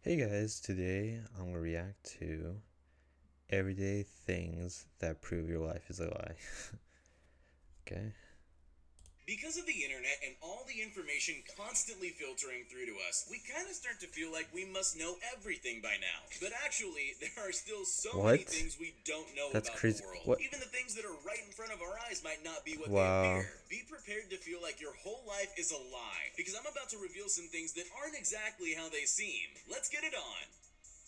Hey guys, today I'm gonna react to everyday things that prove your life is a lie. Okay. Because of the internet and all the information constantly filtering through to us, we kind of start to feel like we must know everything by now. But actually, there are still so many What? things we don't know That's about the crazy. world. What? Even the things that are right in front of our eyes might not be what they Wow. appear. Be prepared to feel like your whole life is a lie, because I'm about to reveal some things that aren't exactly how they seem. Let's get it on.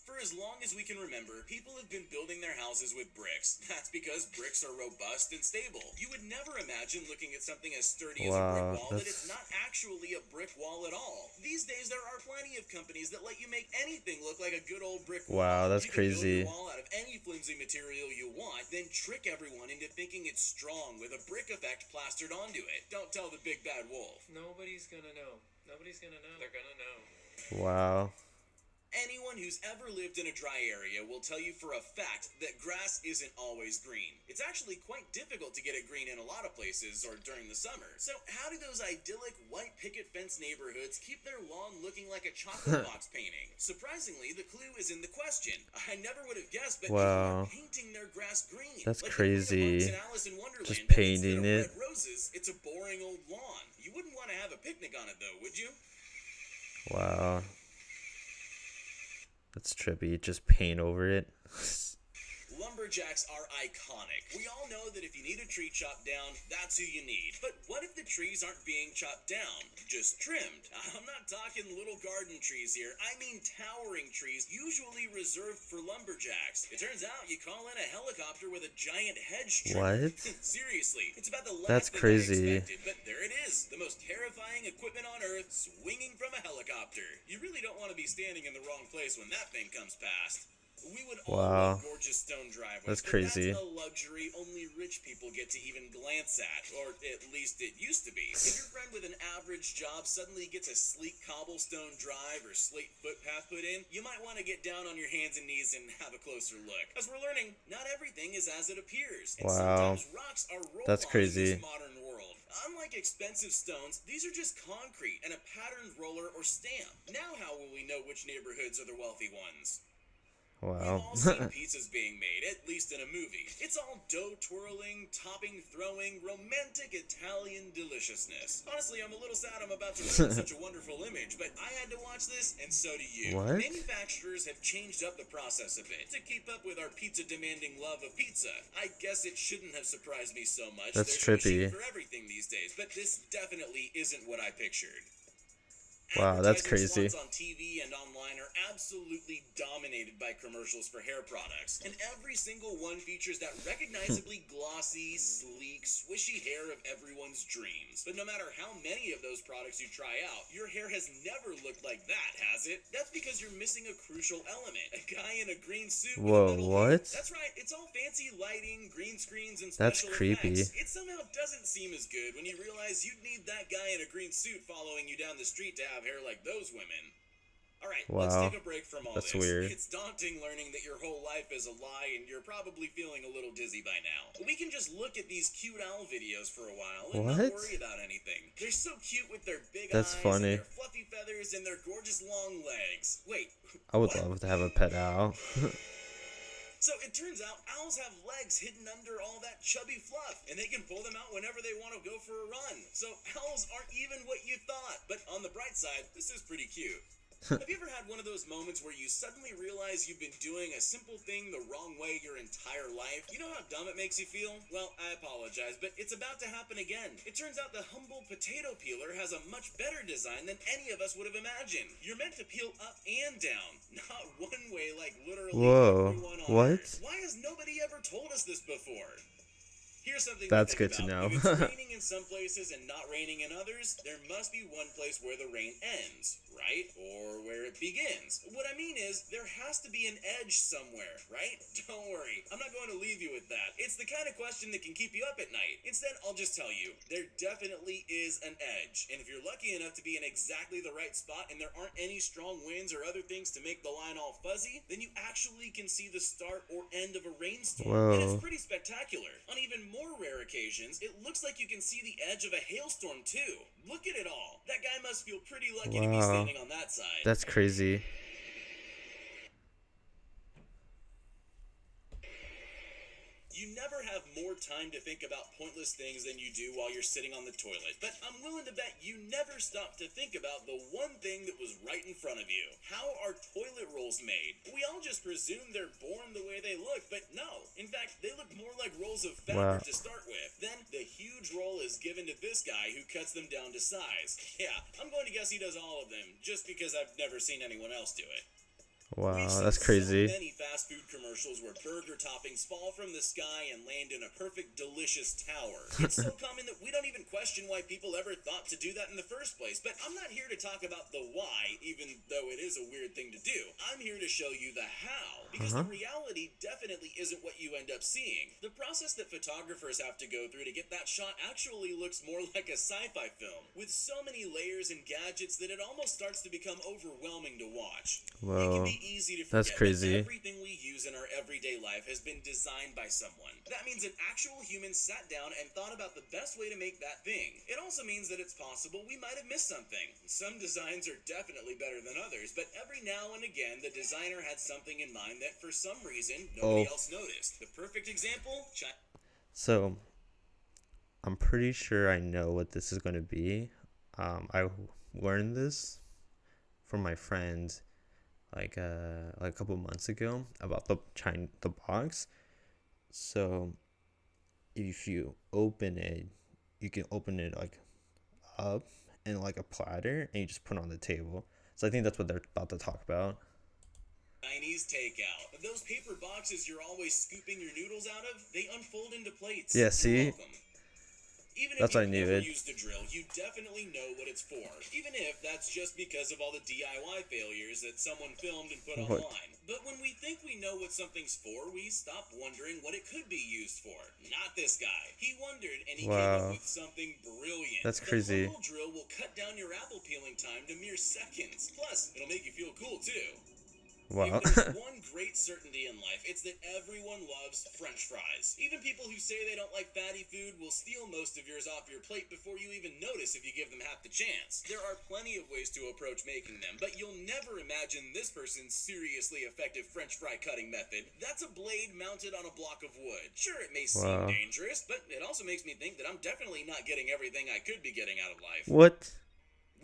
For as long as we can remember, people have been building their houses with bricks. That's because bricks are robust and stable. You would never imagine looking at something as sturdy as a brick Wow. wall that it's not actually a brick wall at all. These days, there are plenty of companies that let you make anything look like a good old brick Wow, wall. that's You can build your crazy. wall out of any flimsy material you want, then trick everyone into thinking it's strong with a brick effect plastered onto it. Don't tell the big bad wolf. Nobody's gonna know. Nobody's gonna know. They're gonna know. Wow. Anyone who's ever lived in a dry area will tell you for a fact that grass isn't always green. It's actually quite difficult to get it green in a lot of places or during the summer. So how do those idyllic white picket fence neighborhoods keep their lawn looking like a chocolate box painting? Surprisingly, the clue is in the question. I never would have guessed, but people are Wow. painting their grass green. That's Like the Green of Monks crazy. in Alice in Just Wonderland, but instead painting of it. red roses, it's a boring old lawn. You wouldn't want to have a picnic on it though, would you? Wow. That's trippy. Just paint over it. Lumberjacks are iconic. We all know that if you need a tree chopped down, that's who you need. But what if the trees aren't being chopped down? Just trimmed. I'm not talking little garden trees here. I mean towering trees, usually reserved for lumberjacks. It turns out you call in a helicopter with a giant hedge trimmer. What? Seriously, it's about the That's last thing I crazy. expected, but there it is. The most terrifying equipment on Earth swinging from a helicopter. You really don't want to be standing in the wrong place when that thing comes past. We would all Wow. love gorgeous stone driveways, That's but that's crazy. a luxury only rich people get to even glance at, or at least it used to be. If your friend with an average job suddenly gets a sleek cobblestone drive or slate footpath put in, you might want to get down on your hands and knees and have a closer look. As we're learning, not everything is as it appears, and Wow. sometimes rocks are That's roll-on in this crazy. modern world. Unlike expensive stones, these are just concrete and a patterned roller or stamp. Now how will we know which neighborhoods are the wealthy ones? We've Wow. all seen pizzas being made, at least in a movie. It's all dough twirling, topping throwing, romantic Italian deliciousness. Honestly, I'm a little sad I'm about to ruin such a wonderful image, but I had to watch this, and so do you. What? Manufacturers have changed up the process a bit to keep up with our pizza-demanding love of pizza. I guess it shouldn't have surprised me so much. That's There's a machine trippy. for everything these days, but this definitely isn't what I pictured. Wow, that's Advertising crazy. slots on TV and online are absolutely dominated by commercials for hair products, and every single one features that recognizably glossy, sleek, swishy hair of everyone's dreams. But no matter how many of those products you try out, your hair has never looked like that, has it? That's because you're missing a crucial element. A guy in a green suit with a Whoa, metal what? hoop. That's right, it's all fancy lighting, green screens, and That's special creepy. effects. It somehow doesn't seem as good when you realize you'd need that guy in a green suit following you down the street to have hair like those women. Alright, let's Wow. take a break from all That's this. weird. It's daunting learning that your whole life is a lie and you're probably feeling a little dizzy by now. We can just look at these cute owl videos for a while and not What? worry about anything. They're so cute with their big That's eyes funny. and their fluffy feathers and their gorgeous long legs. Wait, I would what? love to have a pet owl. So it turns out owls have legs hidden under all that chubby fluff, and they can pull them out whenever they want to go for a run. So owls aren't even what you thought. But on the bright side, this is pretty cute. Have you ever had one of those moments where you suddenly realize you've been doing a simple thing the wrong way your entire life? You know how dumb it makes you feel? Well, I apologize, but it's about to happen again. It turns out the humble potato peeler has a much better design than any of us would have imagined. You're meant to peel up and down, not one way like literally Whoa. everyone on What? Earth. Why has nobody ever told us this before? Here's something That's to think good to about. know. If it's raining in some places and not raining in others, there must be one place where the rain ends, right? Or where it begins. What I mean is, there has to be an edge somewhere, right? Don't worry, I'm not going to leave you with that. It's the kind of question that can keep you up at night. Instead, I'll just tell you, there definitely is an edge. And if you're lucky enough to be in exactly the right spot and there aren't any strong winds or other things to make the line all fuzzy, then you actually can see the start or end of a rainstorm. And it's Whoa. pretty spectacular. On even more rare occasions, it looks like you can see the edge of a hailstorm too. Look at it all. That guy must feel pretty lucky to be Wow. standing on that side. That's crazy. more time to think about pointless things than you do while you're sitting on the toilet, but I'm willing to bet you never stop to think about the one thing that was right in front of you. How are toilet rolls made? We all just presume they're born the way they look, but no. In fact, they look more like rolls of fabric to start with. Then the huge roll is given to this guy who cuts them down to size. Yeah, I'm going to guess he does all of them, just because I've never seen anyone else do it. Wow, that's crazy. So many fast food commercials where burger toppings fall from the sky and land in a perfect, delicious tower. It's so common that we don't even question why people ever thought to do that in the first place. But I'm not here to talk about the why, even though it is a weird thing to do. I'm here to show you the how, because the reality definitely isn't what you end up seeing. The process that photographers have to go through to get that shot actually looks more like a sci-fi film, with so many layers and gadgets that it almost starts to become overwhelming to watch. Whoa. It can be easy to forget That's crazy. that everything we use in our everyday life has been designed by someone. That means an actual human sat down and thought about the best way to make that thing. It also means that it's possible we might have missed something. Some designs are definitely better than others, but every now and again the designer had something in mind that for some reason nobody else noticed. The perfect example? So, I'm pretty sure I know what this is going to be. I learned this from my friend like a couple months ago about the box. So if you open it, you can open it like up in like a platter and you just put it on the table. So I think that's what they're about to talk about. Chinese takeout. Those paper boxes you're always scooping your noodles out of, they unfold into plates. Yeah, see? Even That's if what I you've knew never it. used a drill, you definitely know what it's for. Even if that's just because of all the DIY failures that someone filmed and put online. But when we think we know what something's for, we stop wondering what it could be used for. Not this guy. He wondered, and he came up with something brilliant. That's crazy. The little drill will cut down your apple peeling time to mere seconds. Plus, it'll make you feel cool too. Wow. If there's one great certainty in life, it's that everyone loves French fries. Even people who say they don't like fatty food will steal most of yours off your plate before you even notice if you give them half the chance. There are plenty of ways to approach making them, but you'll never imagine this person's seriously effective French fry cutting method. That's a blade mounted on a block of wood. Sure, it may seem dangerous, but it also makes me think that I'm definitely not getting everything I could be getting out of life. What?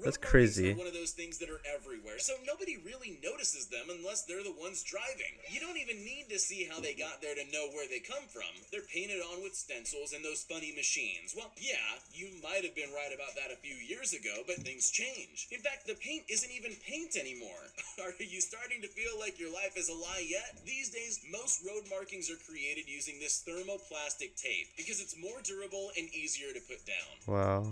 That's crazy. Are one of those things that are everywhere, so nobody really notices them unless they're the ones driving. You don't even need to see how they got there to know where they come from. They're painted on with stencils and those funny machines. Well, yeah, you might have been right about that a few years ago, but things change. In fact, the paint isn't even paint anymore. Are you starting to feel like your life is a lie yet? These days, most road markings are created using this thermoplastic tape because it's more durable and easier to put down. Wow.